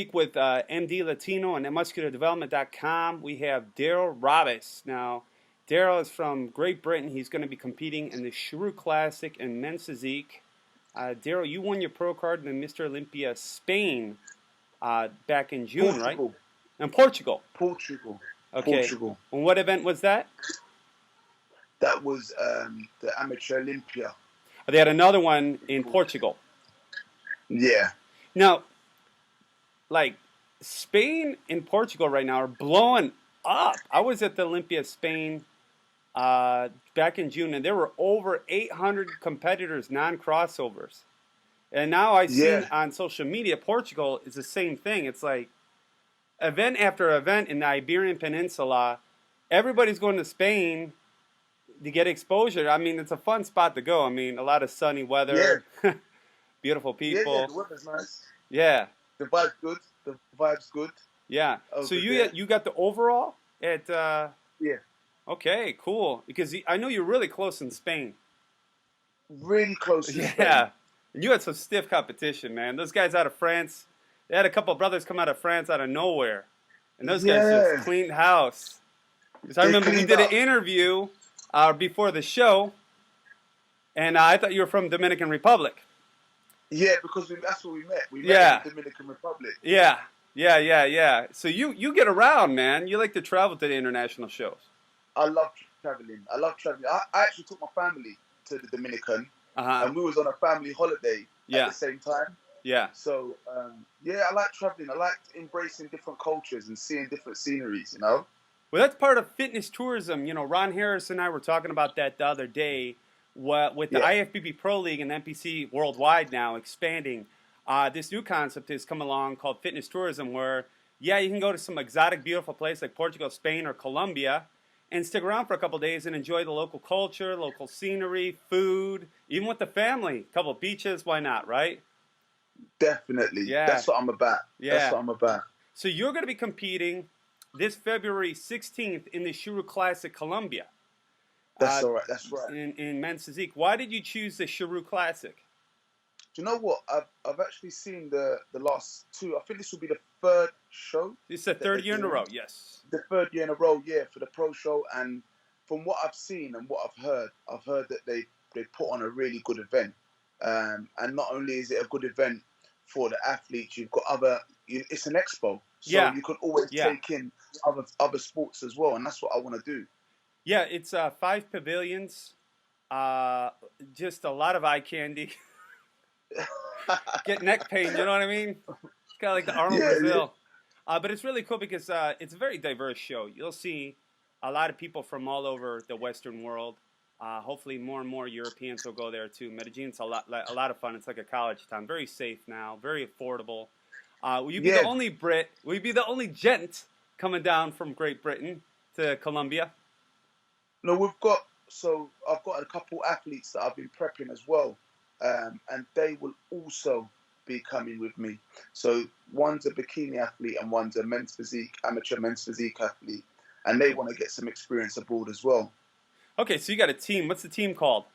week with MD Latino and musculardevelopment.com. We have Darrell Rabess. Now, Darrell is from Great Britain. He's going to be competing in the Shrew Classic in men's physique. Darrell, you won your pro card in Mr. Olympia Spain back in June, Portugal. right? In Portugal. Portugal. Okay. Portugal. And what event was that? That was the Amateur Olympia. They had another one in Portugal. Yeah. Now, like, Spain and Portugal right now are blowing up. I was at the Olympia Spain back in June, and there were over 800 competitors, non-crossovers. And now I've seen on social media, Portugal is the same thing. It's like event after event in the Iberian Peninsula. Everybody's going to Spain to get exposure. I mean, it's a fun spot to go. I mean, a lot of sunny weather, beautiful people. Yeah, the weather's nice. Yeah. The vibe's good. The vibe's good. Yeah. So you got the overall at yeah. Okay, cool. Because I know you're really close in Spain. Really close in Spain. Yeah. And you had some stiff competition, man. Those guys out of France, they had a couple of brothers come out of France out of nowhere. And those guys just cleaned house. Because I remember we did an interview before the show, and I thought you were from Dominican Republic. Yeah, because that's where we met. We met in the Dominican Republic. Yeah. So you get around, man. You like to travel to the international shows. I love traveling. I actually took my family to the Dominican, and we was on a family holiday at the same time. Yeah. So, I like traveling. I like embracing different cultures and seeing different sceneries, you know? Well, that's part of fitness tourism. You know, Ron Harris and I were talking about that the other day with the IFBB Pro League and NPC worldwide now expanding. This new concept has come along called fitness tourism where, you can go to some exotic, beautiful place like Portugal, Spain, or Colombia and stick around for a couple of days and enjoy the local culture, local scenery, food, even with the family. A couple of beaches, why not, right? Definitely. Yeah. That's what I'm about. Yeah. That's what I'm about. So you're going to be competing this February 16th in the Shrew Classic, Colombia. That's all right. That's right. In men's physique. Why did you choose the Shrew Classic? Do you know what? I've actually seen the last two. I think this will be the third show. It's the third year in a row, yes. The third year in a row, for the pro show. And from what I've seen and what I've heard that they put on a really good event. And not only is it a good event for the athletes, you've got it's an expo. So you can always take in other sports as well. And that's what I want to do. Yeah, it's 5 pavilions, just a lot of eye candy. Get neck pain, you know what I mean? It's kind of like the Arnold Brazil. But it's really cool because it's a very diverse show. You'll see a lot of people from all over the Western world. Hopefully more and more Europeans will go there too. Medellin's a lot of fun. It's like a college town. Very safe now, very affordable. Will you be the only Brit? Will you be the only gent coming down from Great Britain to Colombia? No, I've got a couple athletes that I've been prepping as well. And they will also be coming with me. So one's a bikini athlete and one's a amateur men's physique athlete. And they want to get some experience abroad as well. Okay, so you got a team. What's the team called?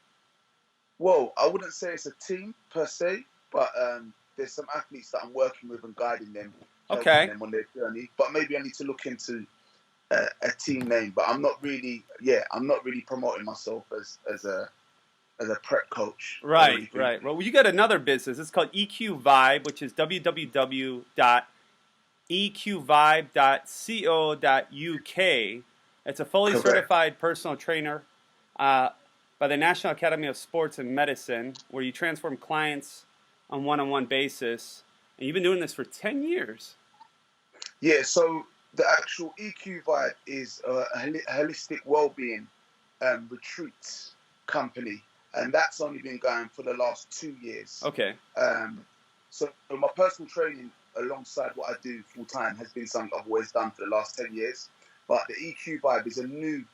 Well, I wouldn't say it's a team per se, but there's some athletes that I'm working with and guiding them, helping them on their journey. But maybe I need to look into a team name. But I'm not really promoting myself as a prep coach. Right. Well, you got another business. It's called EQ Vibe, which is www.eqvibe.co.uk. It's a fully certified personal trainer by the National Academy of Sports and Medicine, where you transform clients on one-on-one basis. And you've been doing this for 10 years. Yeah, so the actual EQ Vibe is a holistic well-being retreats company. And that's only been going for the last 2 years. Okay. So my personal training alongside what I do full time has been something I've always done for the last 10 years. But the EQ Vibe is a new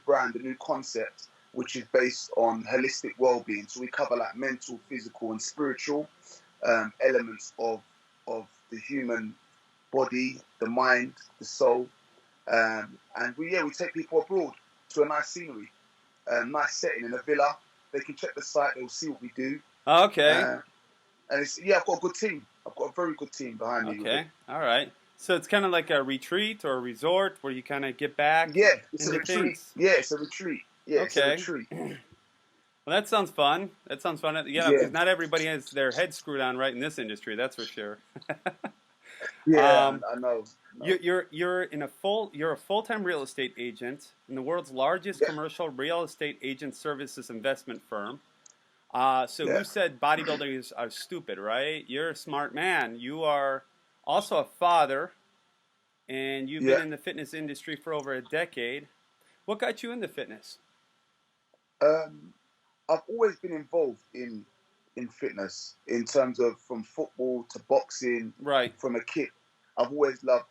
brand, a new concept, which is based on holistic well-being. So we cover like mental, physical, and spiritual elements of the human body, the mind, the soul, and we take people abroad to a nice scenery. Nice setting in a villa. They can check the site. They'll see what we do. Okay. And it's yeah, I've got a good team. I've got a very good team behind me with it. Okay, all right. So it's kind of like a retreat or a resort where you kind of get back Yeah, it's a into retreat. things. Yeah, it's a retreat. Yeah, it's a Okay. retreat. Well, that sounds fun. That sounds fun. Yeah, Yeah, because not everybody has their head screwed on right in this industry. That's for sure. yeah, um, I know. No. you're a full-time real estate agent in the world's largest Yeah, commercial real estate agent services investment firm. So yeah, who said bodybuilders are stupid, right? You're a smart man. You are also a father, and you've been yeah. in the fitness industry for over a decade. What got you into fitness? Um, I've always been involved in fitness in terms of from football to boxing Right, from a kid. I've always loved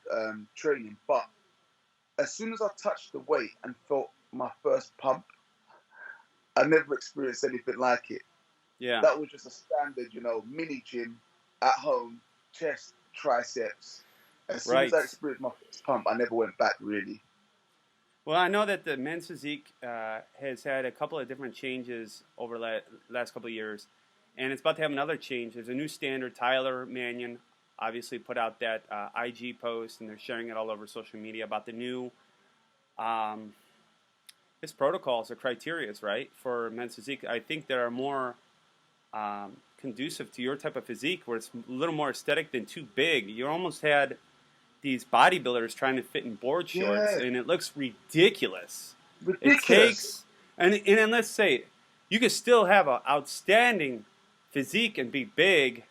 training, but as soon as I touched the weight and felt my first pump, I never experienced anything like it. yeah, That was just a standard, mini gym at home, chest, triceps. As soon as right. I experienced my first pump, I never went back really. Well, I know that the men's physique has had a couple of different changes over the last couple of years, and it's about to have another change. There's a new standard. Tyler Mannion obviously put out that IG post, and they're sharing it all over social media about the new um, his protocols or criterias, right, for men's physique. I think there are more conducive to your type of physique, where it's a little more aesthetic than too big. You almost had these bodybuilders trying to fit in board shorts, Yeah, and it looks ridiculous. It ridiculous. takes, and let's say, you could still have an outstanding physique and be big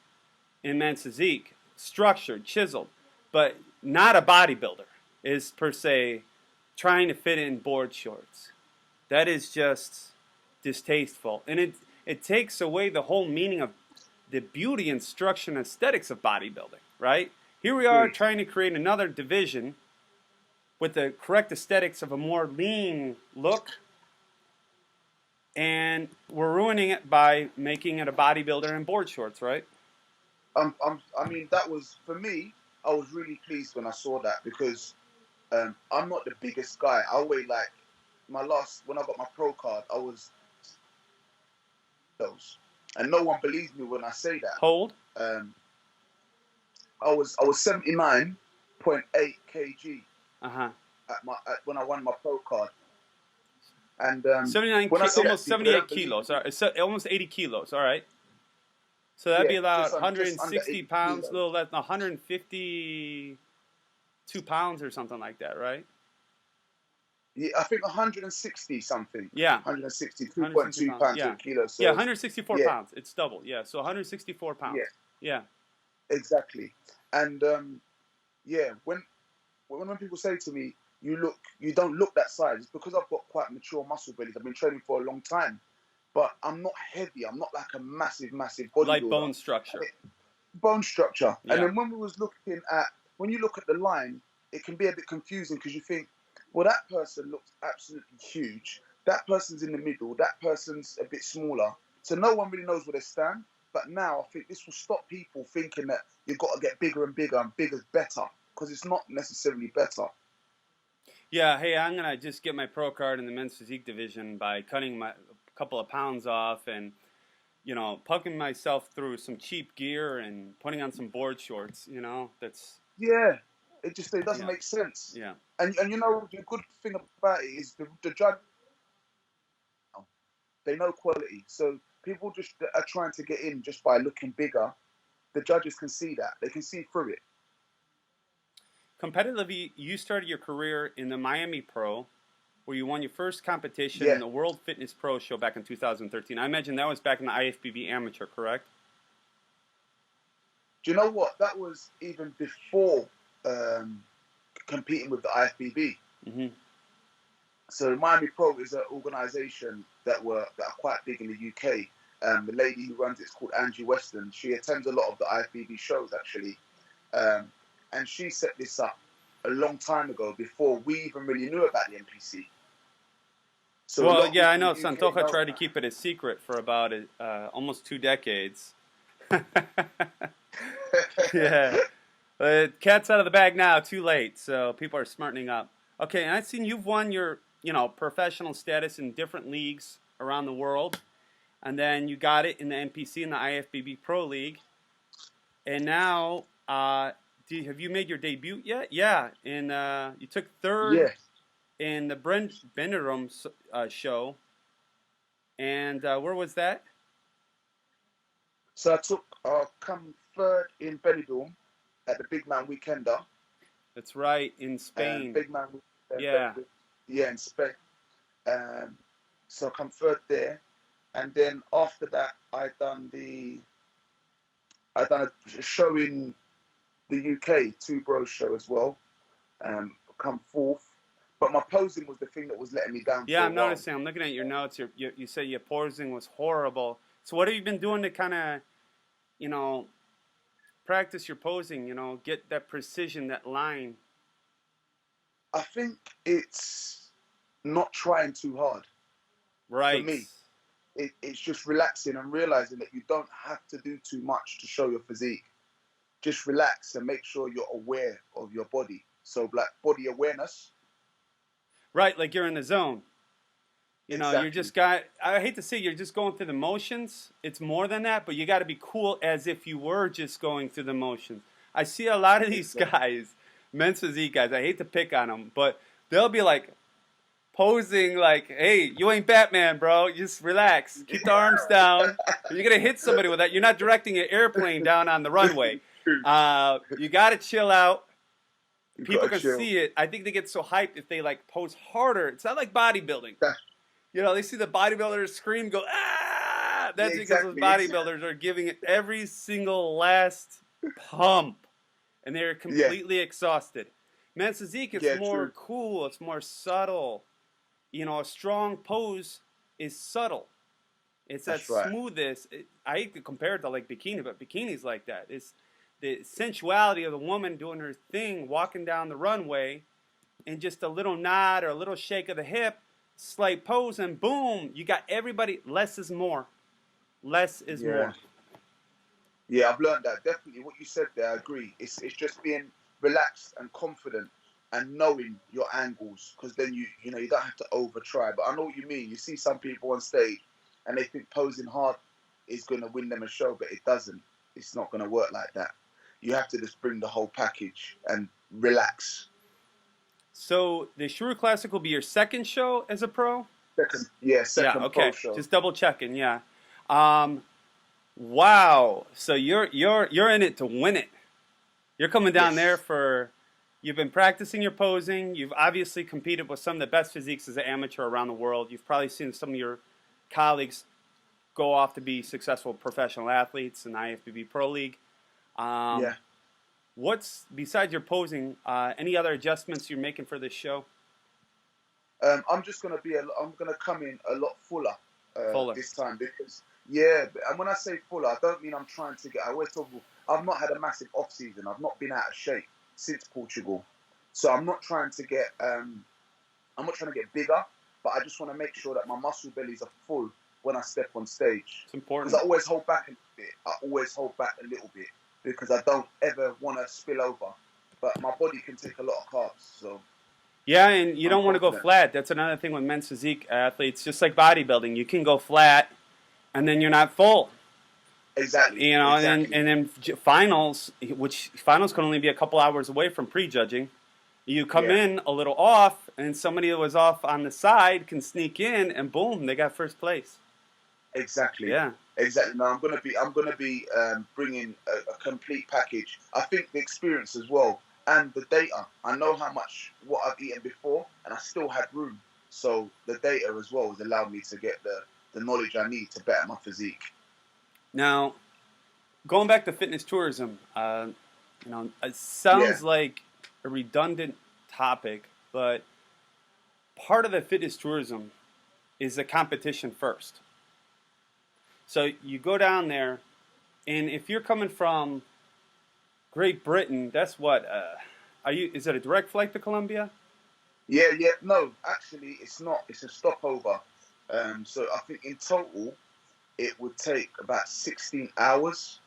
in men's physique, structured, chiseled, but not a bodybuilder is per se trying to fit in board shorts. That is just distasteful, and it takes away the whole meaning of the beauty and structure and aesthetics of bodybuilding, right? Here we are Agree. trying to create another division with the correct aesthetics of a more lean look, and we're ruining it by making it a bodybuilder in board shorts, right? I mean, that was for me. I was really pleased when I saw that because I'm not the biggest guy. I weigh like when I got my pro card, I was those, and no one believes me when I say that. Hold. Um, I was 79.8 kg Uh huh. when I won my pro card, and 79, when I say that almost to people, they 78 don't believe kilos. me. All right, it's almost 80 kilos. All right. So that'd Yeah, be about just under 160 80 pounds, a kilos. little less than 152 pounds or something like that, right? Yeah, I think 160 something, Yeah, 160 162.2 pounds. pounds to a Yeah. kilo. Yeah, So 164 yeah, pounds. It's double. Yeah, so 164 yeah, pounds. Yeah. exactly. And yeah, when people say to me, you don't look that size, it's because I've got quite mature muscle bellies. I've been training for a long time, but I'm not heavy. I'm not like a massive Light bodybuilder. bone structure. Bone structure. And Yeah. then when you look at the line, it can be a bit confusing because you think, well, that person looks absolutely huge. That person's in the middle. That person's a bit smaller. So no one really knows where they stand. But now I think this will stop people thinking that you've got to get bigger and bigger's better, because it's not necessarily better. Yeah, hey, I'm going to just get my pro card in the men's physique division by cutting a couple of pounds off and, pucking myself through some cheap gear and putting on some board shorts, that's, Yeah, it doesn't yeah, make sense. yeah. And the good thing about it is the judge, they know quality. So people just are trying to get in just by looking bigger. The judges can see that. They can see through it. Competitively, you started your career in the Miami Pro, where you won your first competition in Yeah. the World Fitness Pro Show back in 2013. I imagine that was back in the IFBB Amateur, correct? Do you know what? That was even before um, competing with the IFBB. Mm-hmm. So Miami Pro is an organisation that are quite big in the UK. The lady who runs it's called Angie Weston. She attends a lot of the IFBB shows actually, um, and she set this up a long time ago before we even really knew about the NPC. So a Well, lot of yeah, I people know in the UK Santoja know tried to that. keep it a secret for about almost 2 decades. Yeah. Cat's out of the bag now, too late, so people are smartening up. Okay, and I've seen you've won your, professional status in different leagues around the world, and then you got it in the NPC and the IFBB Pro League. And now, have you made your debut yet? Yeah, and you took third Yeah. in the Benderum show, and where was that? So I took come third in Benidorm at the Big Man Weekender. That's right, in Spain. Big Man Yeah. Weekender, yeah, in Spain. Um, so I come third there, and then after that, I done a show in the UK, Two Bros show as well. Come fourth, but my posing was the thing that was letting me down Yeah, for a I'm while. noticing. I'm looking at your notes. You say your posing was horrible. So what have you been doing to kind of, you know, practice your posing? Get that precision, that line. I think it's not trying too hard for Right. me. It's just relaxing and realizing that you don't have to do too much to show your physique. Just relax and make sure you're aware of your body. So, like body awareness. Right, like you're in the zone. You're Exactly. just got. I hate to say, you're just going through the motions. It's more than that, but you got to be cool as if you were just going through the motions. I see a lot of these Exactly. guys, men's physique guys. I hate to pick on them, but they'll be like posing like, "Hey, you ain't Batman, bro. Just relax. Keep the arms down. You're gonna hit somebody with that. You're not directing an airplane down on the runway. You got to chill out. You People gotta can chill. see it. I think they get so hyped if they like pose harder. It's not like bodybuilding. That, They see the bodybuilders scream, go, ah! yeah, That's because those exactly. bodybuilders are giving it every single last pump. And they're Yeah, completely exhausted. Men's physique, it's yeah, more true. cool. It's more subtle. A strong pose is subtle. It's that That's right. smoothness. I hate to compare it to like bikini, but bikini's like that. It's the sensuality of the woman doing her thing, walking down the runway, and just a little nod or a little shake of the hip, slight pose, and boom, you got everybody. Less is more. Less is Yeah. more. Yeah, I've learned that. Definitely what you said there, I agree. It's just being relaxed and confident and knowing your angles, because then you don't have to over try. But I know what you mean. You see some people on stage and they think posing hard is gonna win them a show, but it doesn't. It's not gonna work like that. You have to just bring the whole package and relax. So the Shrew Classic will be your second show as a pro? Second Yeah, pro okay. show. Just double checking, yeah. Um, wow. So you're in it to win it. You're coming down there Yes, for you've been practicing your posing. You've obviously competed with some of the best physiques as an amateur around the world. You've probably seen some of your colleagues go off to be successful professional athletes in the IFBB Pro League. Um, yeah. what's besides your posing? Any other adjustments you're making for this show? I'm gonna come in a lot fuller Fuller. this time because yeah. And when I say fuller, I don't mean I'm trying to get. I always talk. I've not had a massive off season. I've not been out of shape since Portugal, so I'm not trying to get. I'm not trying to get bigger, but I just want to make sure that my muscle bellies are full when I step on stage. It's Because important. I always hold back a bit. I always hold back a little bit because I don't ever want to spill over. But my body can take a lot of carbs, so Yeah, and you I'm don't want to go confident. flat. That's another thing with men's physique athletes. Just like bodybuilding, you can go flat, and then you're not full. Exactly, And then exactly. finals, which finals can only be a couple hours away from prejudging. You come Yeah, in a little off, and somebody that was off on the side can sneak in, and boom, they got first place. exactly, Yeah. exactly. No, I'm gonna be bringing a complete package. I think the experience as well and the data. I know how much what I've eaten before, and I still had room. So the data as well has allowed me to get the knowledge I need to better my physique. Now, going back to fitness tourism, it Yeah, sounds like a redundant topic, but part of the fitness tourism is the competition first. So you go down there, and if you're coming from Great Britain, that's what. Are you? Is it a direct flight to Colombia? yeah, yeah. No, actually, it's not. It's a stopover. So I think in total it would take about 16 hours.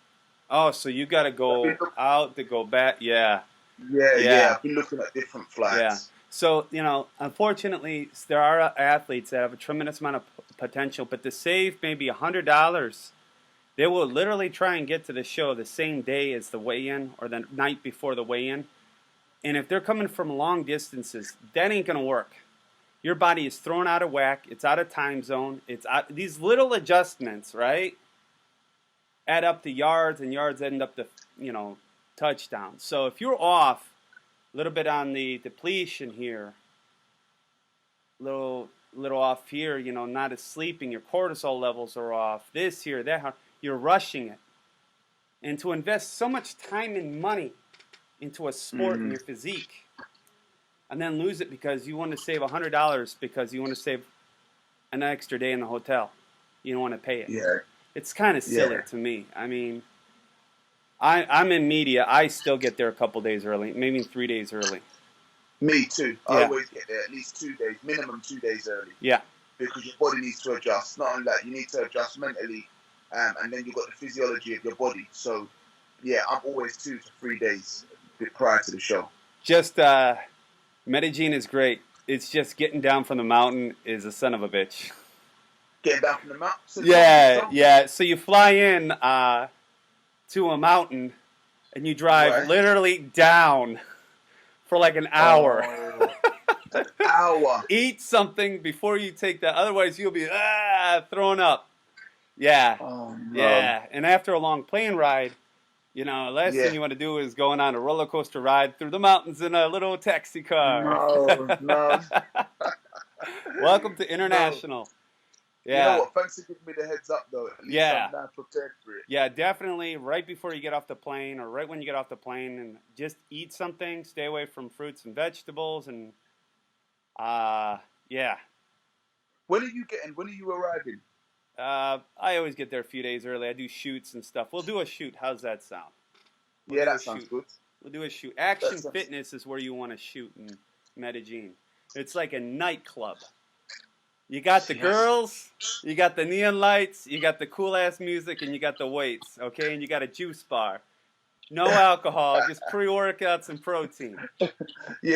Oh, so you got to I've been go look, out to go back. Yeah, yeah, yeah. yeah, I've been looking at different yeah. flights. So unfortunately, there are athletes that have a tremendous amount of potential, but to save maybe $100 They will literally try and get to the show the same day as the weigh-in or the night before the weigh-in. And if they're coming from long distances, that ain't going to work. Your body is thrown out of whack. It's out of time zone. It's out, these little adjustments, right, add up to yards, and yards end up to, touchdowns. So if you're off a little bit on the depletion here, little off here, not as sleeping, your cortisol levels are off, this here, that, you're rushing it. And to invest so much time and money into a sport in your physique, and then lose it because you want to save $100 because you want to save an extra day in the hotel. You don't want to pay it. Yeah. It's kind of silly to me. I mean, I'm in media. I still get there a couple days early, maybe 3 days early. Me too. I always get there at least 2 days, minimum 2 days early. Yeah. Because your body needs to adjust. Not only that, you need to adjust mentally, and then you've got the physiology of your body. So, yeah, I'm always 2 to 3 days prior to the show. Just, Medellin is great. It's just getting down from the mountain is a son of a bitch. Getting down from the mountain? So yeah. So you fly in to a mountain, and you drive literally down for like an hour. An hour. Eat something before you take that. Otherwise, you'll be thrown up. Yeah. Oh, no. Yeah. And after a long plane ride, the last thing you want to do is going on a roller coaster ride through the mountains in a little taxi car. No. Welcome to International. Yeah. You know what? Thanks for giving me the heads up, though. At least I'm now prepared for it. Yeah, definitely. Right before you get off the plane, or right when you get off the plane, and just eat something. Stay away from fruits and vegetables, and yeah. When are you arriving? I always get there a few days early. I do shoots and stuff. We'll do a shoot. How's that sound? That sounds good. We'll do a shoot. Action Fitness is where you want to shoot in Medellin. It's like a nightclub. You got the girls, you got the neon lights, you got the cool-ass music, and you got the weights, okay? And you got a juice bar. No alcohol, just pre-workouts and protein.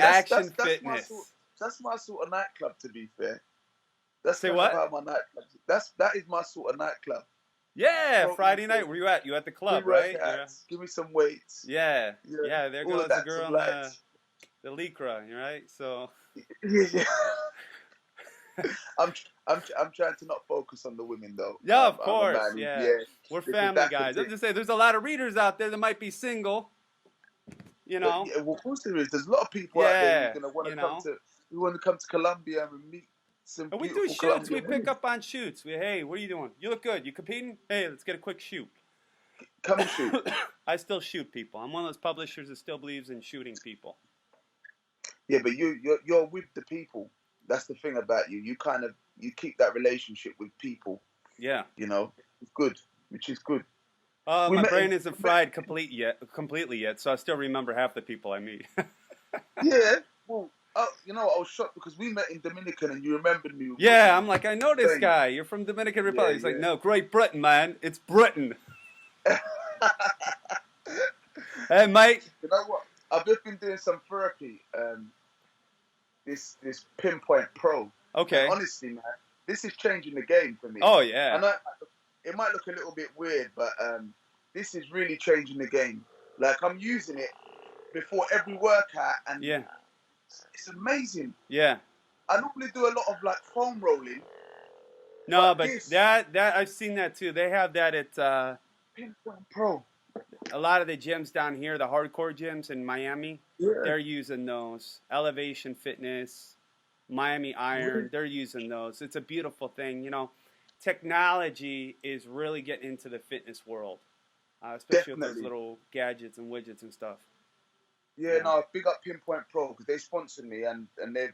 Action Fitness. That's my sort of nightclub, to be fair. Say what? My nightclub. That is my sort of nightclub. Yeah, Friday night. Where you at? You at the club, right? Yeah. Give me some weights. Yeah. There goes the girl in the lycra, right? So. Yeah. I'm trying to not focus on the women though. Yeah, of course. We're family guys. I'm just saying, there's a lot of readers out there that might be single. Yeah, well, of course there is. There's a lot of people out there who want to come to Colombia and meet. And we do shoots. We pick up on shoots. Hey, what are you doing? You look good. You competing? Hey, let's get a quick shoot. Come and shoot. I still shoot people. I'm one of those publishers that still believes in shooting people. Yeah, but you're with the people. That's the thing about you. You keep that relationship with people. Yeah. It's good, which is good. My brain isn't fried completely yet, so I still remember half the people I meet. Yeah. Well. Oh, I was shocked because we met in Dominican and you remembered me. Yeah, I'm like, I know this guy. You're from Dominican Republic. He's like, no, Great Britain, man. It's Britain. Hey, mate. You know what? I've just been doing some therapy. This Pinpoint Pro. Okay. And honestly, man, this is changing the game for me. Oh, yeah. I know it might look a little bit weird, but this is really changing the game. Like, I'm using it before every workout and... Yeah. It's amazing. Yeah. I normally do a lot of like foam rolling. No, but that I've seen that too. They have that at Pinpoint Pro. A lot of the gyms down here, the hardcore gyms in Miami, they're using those. Elevation Fitness, Miami Iron, they're using those. It's a beautiful thing. Technology is really getting into the fitness world, especially with those little gadgets and widgets and stuff. Yeah, no, big up Pinpoint Pro because they sponsored me and they've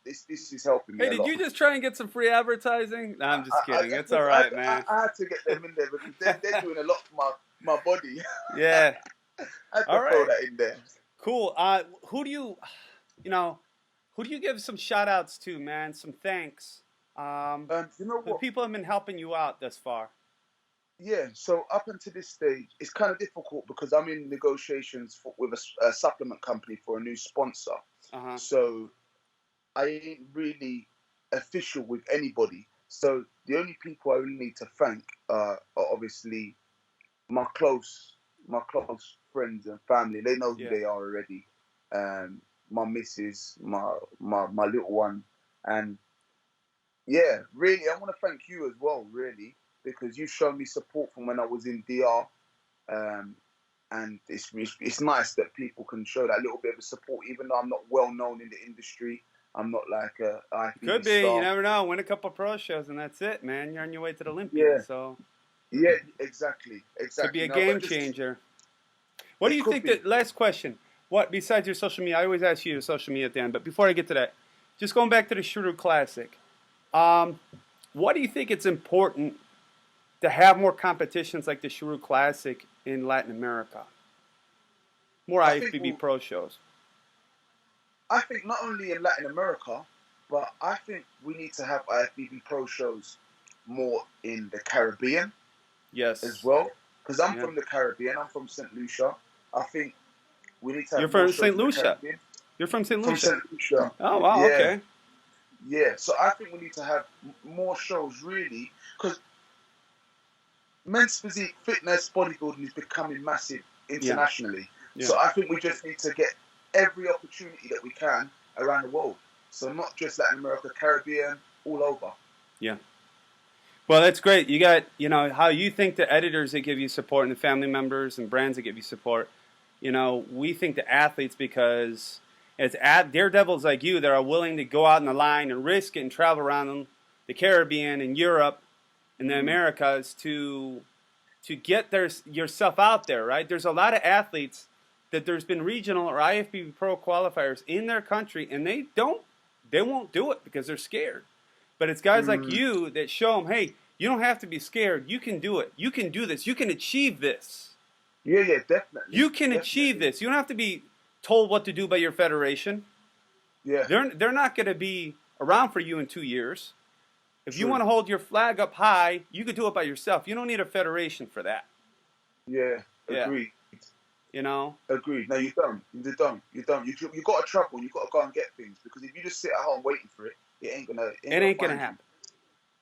this is helping me. Hey, did you just try and get some free advertising? No, I'm just kidding. It's all right, man. I had to get them in there because they're doing a lot for my body. Yeah. I had to throw that in there. Cool. Who do you give some shout outs to, man? Some thanks. You know what? The people have been helping you out thus far. Yeah, so up until this stage, it's kind of difficult because I'm in negotiations with a supplement company for a new sponsor. Uh-huh. So I ain't really official with anybody. So the only people I really need to thank are obviously my close my close friends and family. They know who Yeah. they are already. My missus, my little one, and yeah, really, I want to thank you as well, really, because you've shown me support from when I was in DR. Um, and it's nice that people can show that little bit of support, even though I'm not well known in the industry. I'm not like a It could IFBB be. You star. never know. Win a couple pro shows and that's it, man. You're on your way to the Olympia. Yeah, So yeah, exactly, could be exactly. a No, but game just changer. What do it you could think be. that last question? What besides your social media? I always ask you your social media at the end, but before I get to that, just going back to the Shuru Classic. Um, what do you think it's important to have more competitions like the Shuru Classic in Latin America? More I think IFBB we'll, pro shows. I think not only in Latin America, but I think we need to have IFBB pro shows more in the Caribbean as Yes. well. Because I'm Yeah. from the Caribbean, I'm from St. Lucia. I think we need to You're have more from shows St. in the Lucia. Caribbean. You're from St. From Lucia. St. Lucia, Oh wow. yeah, Okay. yeah. So I think we need to have more shows, really, because men's physique, fitness, bodybuilding is becoming massive Yeah. internationally. Yeah. So I think we just need to get every opportunity that we can around the world. So not just Latin America, Caribbean, all over. Yeah. Well, that's great. You got, how you think the editors that give you support and the family members and brands that give you support. We think the athletes because it's daredevils like you that are willing to go out in the line and risk it and travel around the Caribbean and Europe and the Mm. Americas to get yourself out there, right? There's a lot of athletes that there's been regional or IFBB pro qualifiers in their country and they won't do it because they're scared. But it's guys like Mm. you that show them, hey, you don't have to be scared. You can do it. You can do this. You can achieve this. Yeah, yeah, definitely, You can achieve definitely. this. You don't have to be told what to do by your federation. Yeah, They're not going to be around for you in 2 years. If you true. want to hold your flag up high, you could do it by yourself. You don't need a federation for that. Yeah, Yeah, agreed. you know. Agreed. No, you don't. You don't. You don't. You got to travel. You got to go and get things because if you just sit at home waiting for it, it ain't It gonna ain't gonna find you. happen.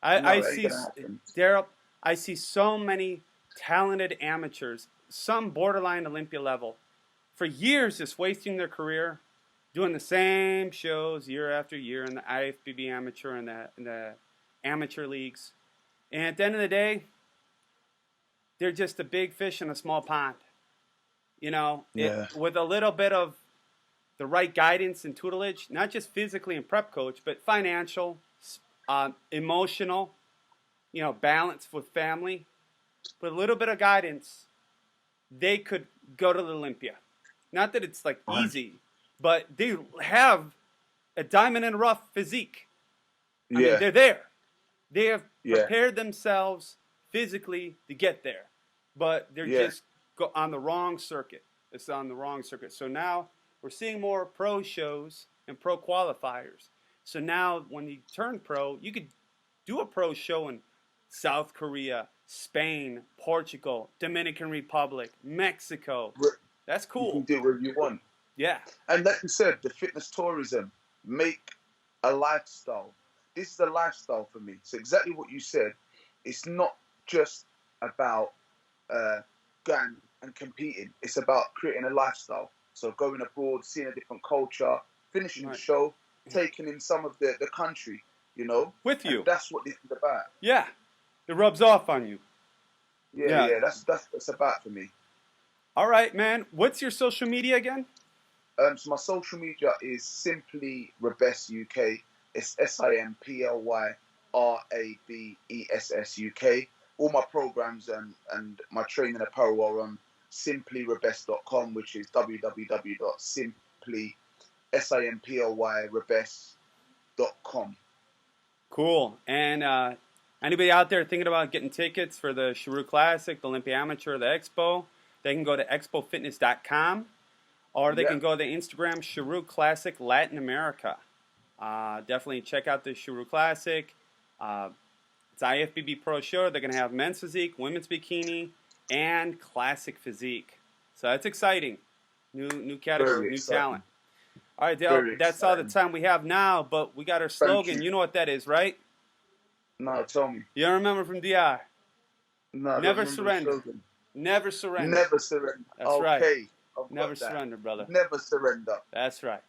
I No, it ain't see, gonna happen. Darrell. I see so many talented amateurs, some borderline Olympia level, for years just wasting their career, doing the same shows year after year in the IFBB amateur and the amateur leagues. And at the end of the day, they're just a big fish in a small pond. Yeah. With a little bit of the right guidance and tutelage, not just physically and prep coach, but financial, emotional, balance with family, with a little bit of guidance, they could go to the Olympia. Not that it's like Right. easy, but they have a diamond in the rough physique. I mean, Yeah. they're there. They have Yeah. prepared themselves physically to get there, but they're Yeah. just on the wrong circuit. It's on the wrong circuit. So now we're seeing more pro shows and pro qualifiers. So now when you turn pro, you could do a pro show in South Korea, Spain, Portugal, Dominican Republic, Mexico. That's You can cool. do whatever you want. Yeah. And like you said, the fitness tourism make a lifestyle. This is a lifestyle for me. So exactly what you said. It's not just about uh, going and competing. It's about creating a lifestyle. So going abroad, seeing a different culture, finishing the Right. show, taking in some of the country, With and you. that's what this is about. Yeah. It rubs off on you. Yeah, Yeah. yeah, that's what it's about for me. All right, man. What's your social media again? So my social media is simply Rabess UK. It's SIMPLYRABESS UK. All my programs and my training apparel are on simplyrabess.com, which is www.simply.com. Cool. And anybody out there thinking about getting tickets for the Shuru Classic, the Olympia Amateur, the Expo, they can go to expofitness.com or they Yeah, can go to the Instagram Shuru Classic Latin America. Definitely check out the Shuru Classic. It's IFBB Pro Show. They're going to have men's physique, women's bikini, and classic physique. So that's exciting. New category, very new exciting. talent. All right, Dale, Very that's all the exciting. time we have now, but we got our Thank slogan. you. You know what that is, right? No, tell me. You don't remember from DR? No, I don't Never remember the surrender. slogan. Never surrender. Never surrender. That's right. Okay, I've Never got that. surrender, brother. Never surrender. That's right.